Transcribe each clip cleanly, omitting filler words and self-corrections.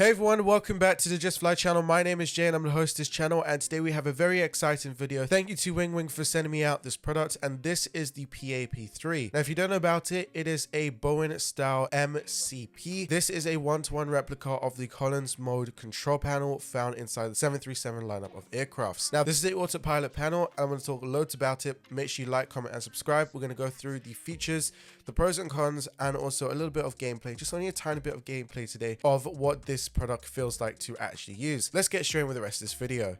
Hey everyone, welcome back to the Justfly channel. My name is Jay and I'm the host of this channel, and today we have a very exciting video. Thank you to Winwing for sending me out this product, and this is the PAP3. Now if you don't know about it, it is a Boeing style MCP. This is a one-to-one replica of the Collins mode control panel found inside the 737 lineup of aircrafts. Now this is the autopilot panel and I'm going to talk loads about it. Make sure you like, comment and subscribe. We're going to go through the features, the pros and cons, and also a little bit of gameplay, just only a tiny bit of gameplay today of what this product feels like to actually use. Let's get straight with the rest of this video.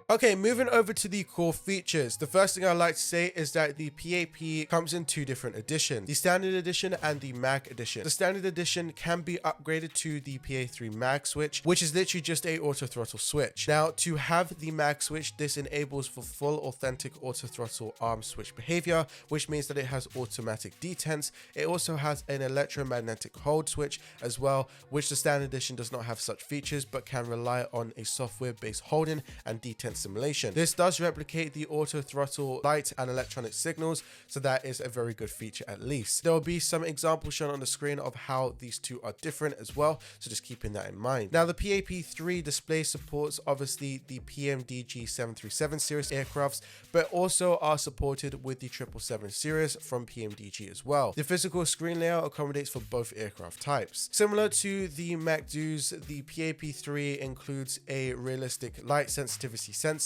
Okay, moving over to the core features. The first thing I'd like to say is that the PAP comes in two different editions, the standard edition and the mag edition. The standard edition can be upgraded to the PA3 mag switch, which is literally just a auto throttle switch. Now, to have the mag switch, this enables for full authentic auto throttle arm switch behavior, which means that it has automatic detents. It also has an electromagnetic hold switch as well, which the standard edition does not have such features, but can rely on a software-based holding and detent simulation. This does replicate the auto throttle light and electronic signals, so that is a very good feature at least. There will be some examples shown on the screen of how these two are different as well, so just keeping that in mind. Now the PAP3 display supports obviously the PMDG 737 series aircrafts, but also are supported with the 777 series from PMDG as well. The physical screen layout accommodates for both aircraft types. Similar to the MacDoos, the PAP3 includes a realistic light sensitivity sensor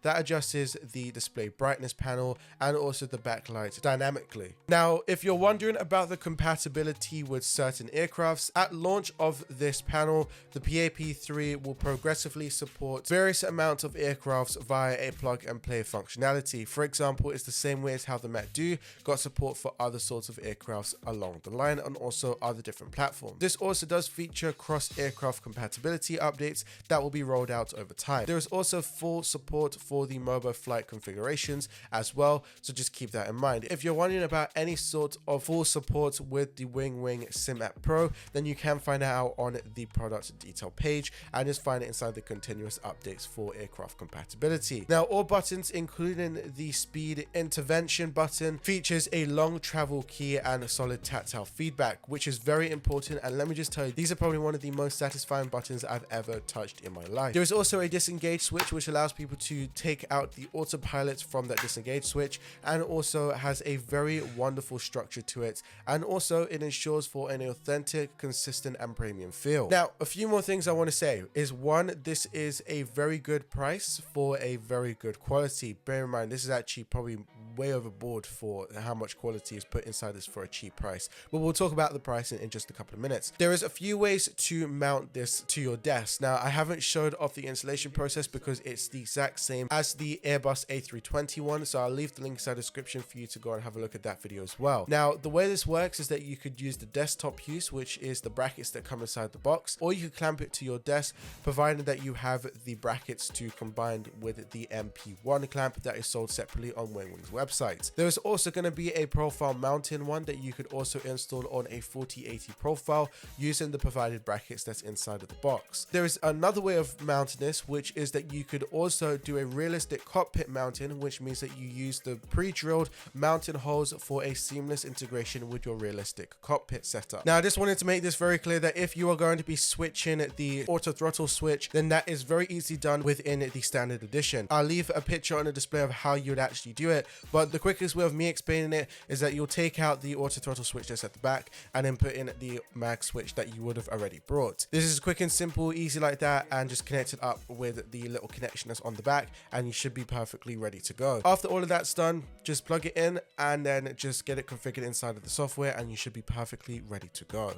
that adjusts the display brightness panel and also the backlight dynamically. Now, if you're wondering about the compatibility with certain aircrafts, at launch of this panel, the PAP3 will progressively support various amounts of aircrafts via a plug and play functionality. For example, it's the same way as how the MacDoo got support for other sorts of aircrafts along the line and also other different platforms. This also does feature cross-aircraft compatibility updates that will be rolled out over time. There is also full support for the mobile flight configurations as well, so just keep that in mind. If you're wondering about any sort of full support with the Winwing Sim App Pro, then you can find out on the product detail page and just find it inside the continuous updates for aircraft compatibility. Now, all buttons, including the speed intervention button, features a long travel key and a solid tactile feedback, which is very important, and let me just tell you, these are probably one of the most satisfying buttons I've ever touched in my life. There is also a disengage switch which allows people to take out the autopilot from that disengage switch, and also has a very wonderful structure to it, and also it ensures for an authentic, consistent and premium feel. Now, a few more things I want to say is, one, this is a very good price for a very good quality. Bear in mind, this is actually probably way overboard for how much quality is put inside this for a cheap price, but we'll talk about the pricing in just a couple of minutes. There is a few ways to mount this to your desk. Now, I haven't showed off the installation process because it's the exact same as the Airbus A320 one, so I'll leave the link inside the description for you to go and have a look at that video as well. Now, the way this works is that you could use the desktop use, which is the brackets that come inside the box, or you could clamp it to your desk, provided that you have the brackets to combine with the MP1 clamp that is sold separately on Winwing's website. website. There is also going to be a profile mounting one that you could also install on a 4080 profile using the provided brackets that's inside of the box. There is another way of mounting this, which is that you could also do a realistic cockpit mounting, which means that you use the pre-drilled mounting holes for a seamless integration with your realistic cockpit setup. Now, I just wanted to make this very clear that if you are going to be switching the auto throttle switch, then that is very easily done within the standard edition. I'll leave a picture on the display of how you would actually do it, but the quickest way of me explaining it is that you'll take out the auto throttle switch that's at the back and then put in the mag switch that you would have already brought. This is quick and simple, easy like that, and just connect it up with the little connection that's on the back and you should be perfectly ready to go. After all of that's done, just plug it in and then just get it configured inside of the software and you should be perfectly ready to go.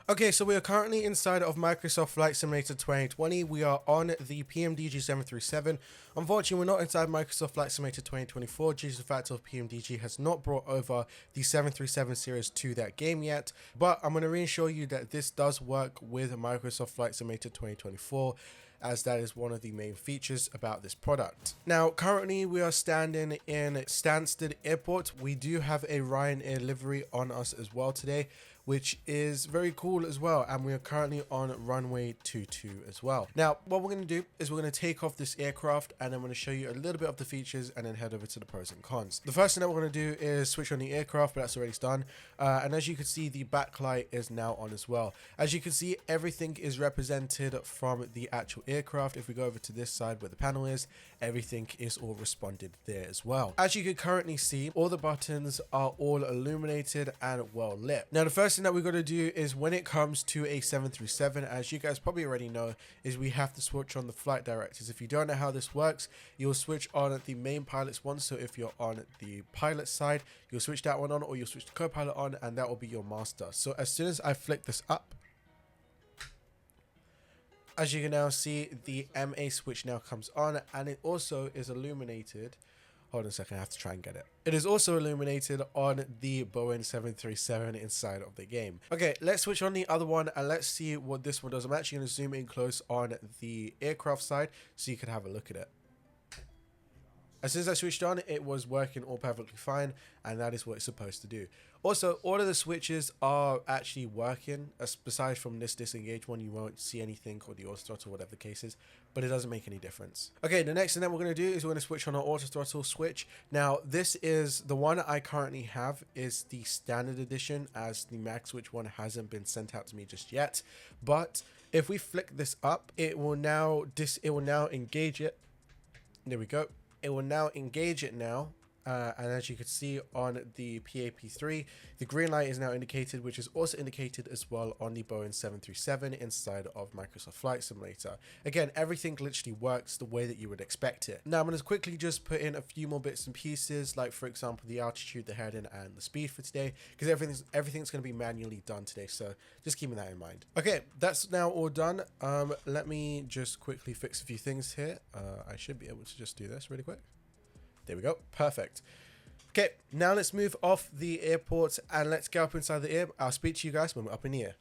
Okay, so we are currently inside of Microsoft Flight Simulator 2020. We are on the PMDG 737. Unfortunately, we're not inside Microsoft Flight Simulator 2024 due to the fact of PMDG has not brought over the 737 series to that game yet. But I'm going to reassure you that this does work with Microsoft Flight Simulator 2024, as that is one of the main features about this product. Now, currently we are standing in Stansted Airport. We do have a Ryanair livery on us as well today, which is very cool as well, and we are currently on runway 22 as well. Now, what we're going to do is we're going to take off this aircraft and I'm going to show you a little bit of the features and then head over to the pros and cons. The first thing that we're going to do is switch on the aircraft, but that's already done. And as you can see, the backlight is now on as well. As you can see, everything is represented from the actual aircraft. If we go over to this side where the panel is, everything is all responded there as well. As you can currently see, all the buttons are all illuminated and well lit. Now, the first thing that we're going to do is when it comes to a 737, as you guys probably already know, is we have to switch on the flight directors. If you don't know how this works, you'll switch on the main pilot's one. So if you're on the pilot side, you'll switch that one on, or you'll switch the co-pilot on, and that will be your master. So as soon as I flick this up, as you can now see, the MA switch now comes on, and it also is illuminated. Hold on a second, I have to try and get it. It is also illuminated on the Boeing 737 inside of the game. Okay, let's switch on the other one and let's see what this one does. I'm actually going to zoom in close on the aircraft side so you can have a look at it. As soon as I switched on, it was working all perfectly fine, and that is what it's supposed to do. Also, all of the switches are actually working. Besides from this disengage one, you won't see anything, or the auto throttle, whatever the case is, but it doesn't make any difference. Okay, the next thing that we're going to do is we're going to switch on our auto throttle switch. Now, this is the one I currently have is the standard edition, as the max switch one hasn't been sent out to me just yet. But if we flick this up, it will now engage it. There we go. It will now engage it now, and as you can see on the PAP3, the green light is now indicated, which is also indicated as well on the Boeing 737 inside of Microsoft Flight Simulator. Again, everything literally works the way that you would expect it. Now I'm going to quickly just put in a few more bits and pieces, like for example the altitude, the heading, and the speed for today, because everything's going to be manually done today, so just keeping that in mind. Okay, that's now all done. Let me just quickly fix a few things here. I should be able to just do this really quick. There we go. Perfect. Okay, now let's move off the airport and let's go up inside the air. I'll speak to you guys when we're up in the air.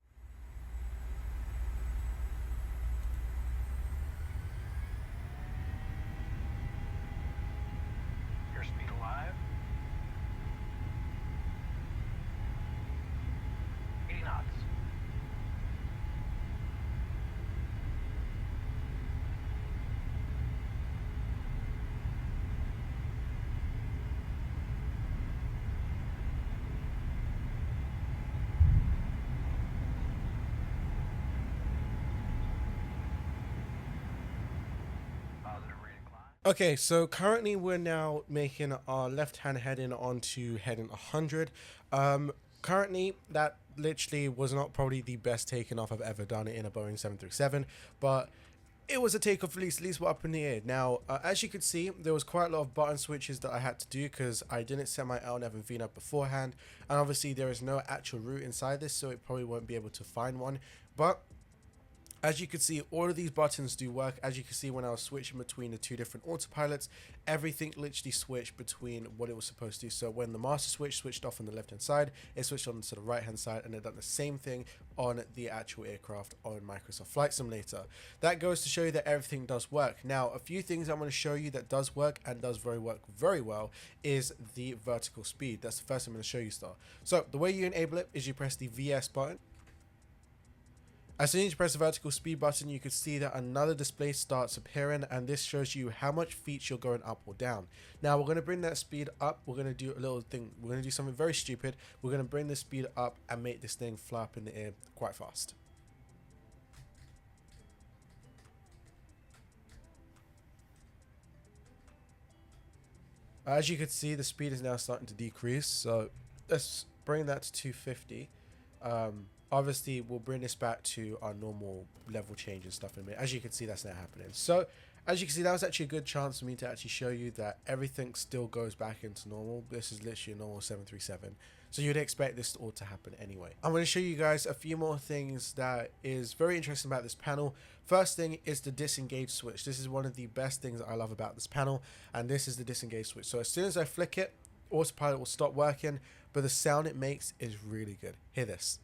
Airspeed alive. 80 knots. Okay, so currently we're now making our left-hand heading onto heading 100. Currently, that literally was not probably the best taking off I've ever done in a Boeing 737, but it was a takeoff at least we're up in the air. Now, as you could see, there was quite a lot of button switches that I had to do because I didn't set my LNAV and VNAV beforehand, and obviously there is no actual route inside this, so it probably won't be able to find one, but As you can see, all of these buttons do work. As you can see, when I was switching between the two different autopilots, everything literally switched between what it was supposed to. So when the master switch switched off on the left hand side, it switched on to the right hand side, and it done the same thing on the actual aircraft on Microsoft Flight Simulator. That goes to show you that everything does work. Now, a few things I'm going to show you that does work and does very well is the vertical speed. That's the first thing I'm going to show you, Star. So the way you enable it is you press the VS button. As soon as you press the vertical speed button, you can see that another display starts appearing, and this shows you how much feet you're going up or down. Now we're going to bring that speed up. We're going to do a little thing. We're going to do something very stupid. We're going to bring the speed up and make this thing fly up in the air quite fast. As you can see, the speed is now starting to decrease. So let's bring that to 250. Obviously, we'll bring this back to our normal level change and stuff in a minute. As you can see, that's not happening. So, as you can see, that was actually a good chance for me to actually show you that everything still goes back into normal. This is literally a normal 737. So you'd expect this all to happen anyway. I'm going to show you guys a few more things that is very interesting about this panel. First thing is the disengage switch. This is one of the best things that I love about this panel. And this is the disengage switch. So as soon as I flick it, autopilot will stop working. But the sound it makes is really good. Hear this.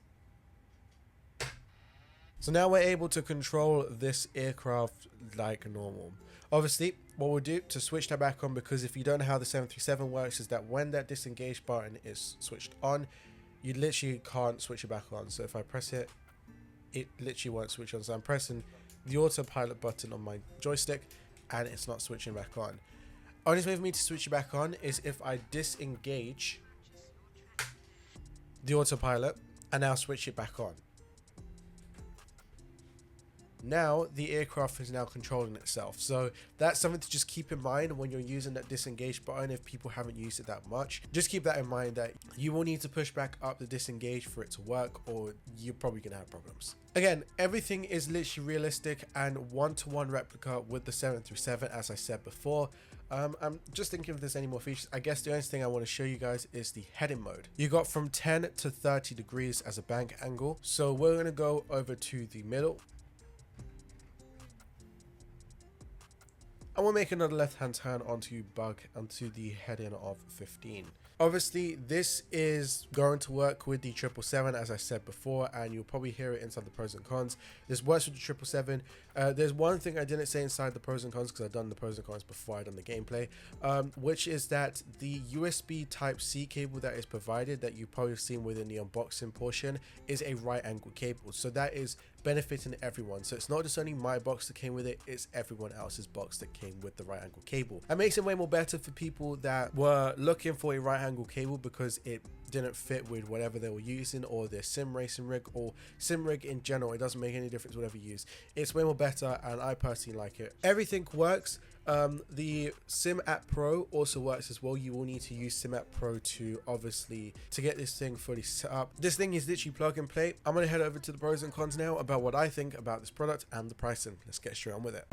So now we're able to control this aircraft like normal. Obviously, what we'll do to switch that back on, because if you don't know how the 737 works, is that when that disengage button is switched on, you literally can't switch it back on. So if I press it, it literally won't switch on. So I'm pressing the autopilot button on my joystick and it's not switching back on. Only way for me to switch it back on is if I disengage the autopilot and now switch it back on. Now the aircraft is now controlling itself. So that's something to just keep in mind when you're using that disengage button. If people haven't used it that much, just keep that in mind, that you will need to push back up the disengage for it to work, or you're probably gonna have problems. Again, everything is literally realistic and one-to-one replica with the 737, as I said before. I'm just thinking if there's any more features. I guess the only thing I want to show you guys is the heading mode. You got from 10 to 30 degrees as a bank angle. So we're gonna go over to the middle. And we'll make another left-hand turn onto the heading of 15. Obviously, this is going to work with the 777, as I said before, and you'll probably hear it inside the pros and cons. This works with the 777. There's one thing I didn't say inside the pros and cons, because I've done the pros and cons before I've done the gameplay, which is that the USB Type-C cable that is provided, that you've probably seen within the unboxing portion, is a right angle cable. So that is benefiting everyone. So it's not just only my box that came with it, it's everyone else's box that came with the right angle cable. That makes it way more better for people that were looking for a right angle cable because it didn't fit with whatever they were using, or their sim racing rig, or sim rig in general. It doesn't make any difference whatever you use. It's way more better, and I personally like it. Everything works. The Sim App Pro also works as well. You will need to use Sim App Pro to get this thing fully set up. This thing is literally plug and play. I'm gonna head over to the pros and cons now about what I think about this product and the pricing. Let's get straight on with it.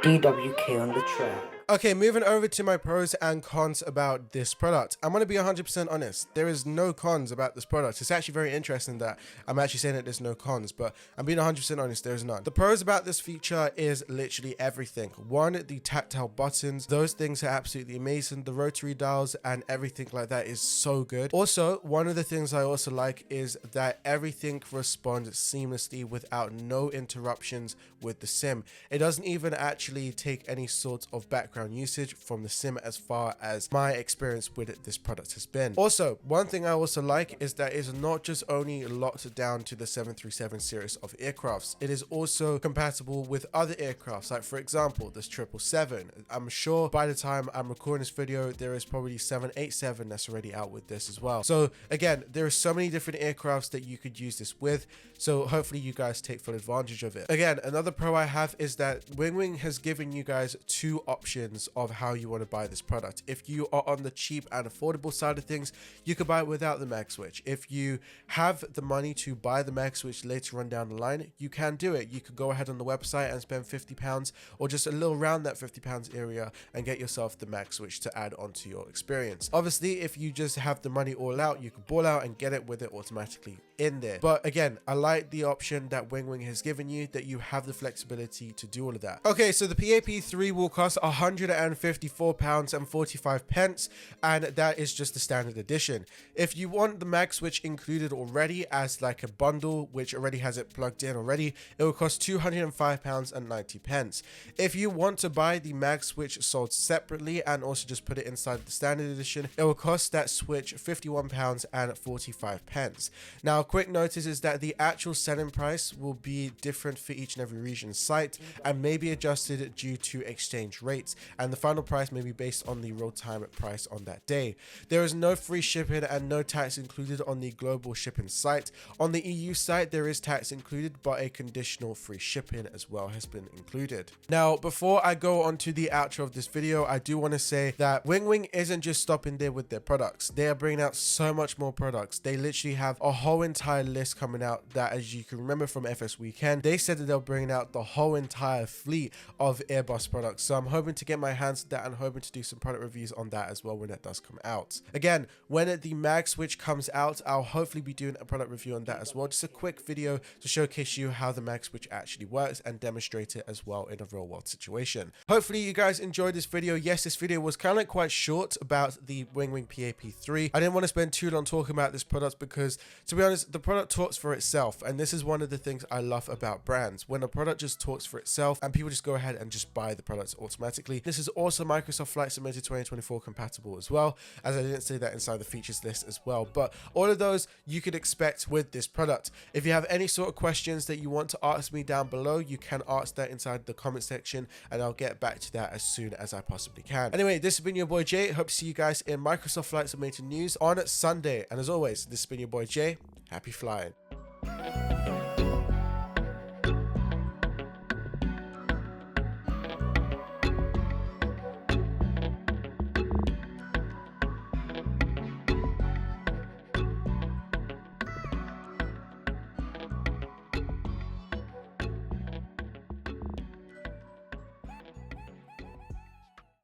DWK on the track. Okay, moving over to my pros and cons about this product. I'm going to be 100% honest. There is no cons about this product. It's actually very interesting that I'm actually saying that there's no cons, but I'm being 100% honest, there's none. The pros about this feature is literally everything. One, the tactile buttons. Those things are absolutely amazing. The rotary dials and everything like that is so good. Also, one of the things I also like is that everything responds seamlessly without no interruptions with the sim. It doesn't even actually take any sort of background usage from the sim, as far as my experience with this product has been. Also, one thing I also like is that it's not just only locked down to the 737 series of aircrafts. It is also compatible with other aircrafts, like for example this 777. I'm sure by the time I'm recording this video there is probably 787 that's already out with this as well. So again, there are so many different aircrafts that you could use this with, so hopefully you guys take full advantage of it. Again, another pro I have is that Winwing has given you guys two options options of how you want to buy this product. If you are on the cheap and affordable side of things, you could buy it without the mag switch. If you have the money to buy the mag switch later on down the line, you can do it. You could go ahead on the website and spend £50 or just a little around that £50 area and get yourself the mag switch to add onto your experience. Obviously, if you just have the money all out, you can ball out and get it with it automatically in there. But again, I like the option that Winwing has given you, that you have the flexibility to do all of that. Okay, so the PAP3 will cost £154.45, and that is just the standard edition. If you want the mag switch included already as like a bundle which already has it plugged in already, it will cost £205.90. If you want to buy the mag switch sold separately and also just put it inside the standard edition, it will cost that switch £51.45. Now, quick notice is that the actual selling price will be different for each and every region's site and may be adjusted due to exchange rates, and the final price may be based on the real-time price on that day. There is no free shipping and no tax included on the global shipping site. On the EU site, there is tax included, but a conditional free shipping as well has been included. Now, before I go on to the outro of this video, I do want to say that Winwing isn't just stopping there with their products. They are bringing out so much more products. They literally have a whole entire list coming out that, as you can remember from FS Weekend, they said that they'll bring out the whole entire fleet of Airbus products. So I'm hoping to get my hands on that and hoping to do some product reviews on that as well when that does come out. Again, when the mag switch comes out, I'll hopefully be doing a product review on that as well. Just a quick video to showcase you how the mag switch actually works and demonstrate it as well in a real world situation. Hopefully you guys enjoyed this video. Yes, this video was kind of like quite short about the Winwing PAP3. I didn't want to spend too long talking about this product because, to be honest, the product talks for itself, and this is one of the things I love about brands, when a product just talks for itself and people just go ahead and just buy the products automatically. This is also Microsoft Flight Simulator 2024 compatible as well, as I didn't say that inside the features list as well, but all of those you could expect with this product. If you have any sort of questions that you want to ask me down below, you can ask that inside the comment section and I'll get back to that as soon as I possibly can. Anyway, this has been your boy Jay. Hope to see you guys in Microsoft Flight Simulator news on Sunday, and as always, this has been your boy Jay. Happy flying.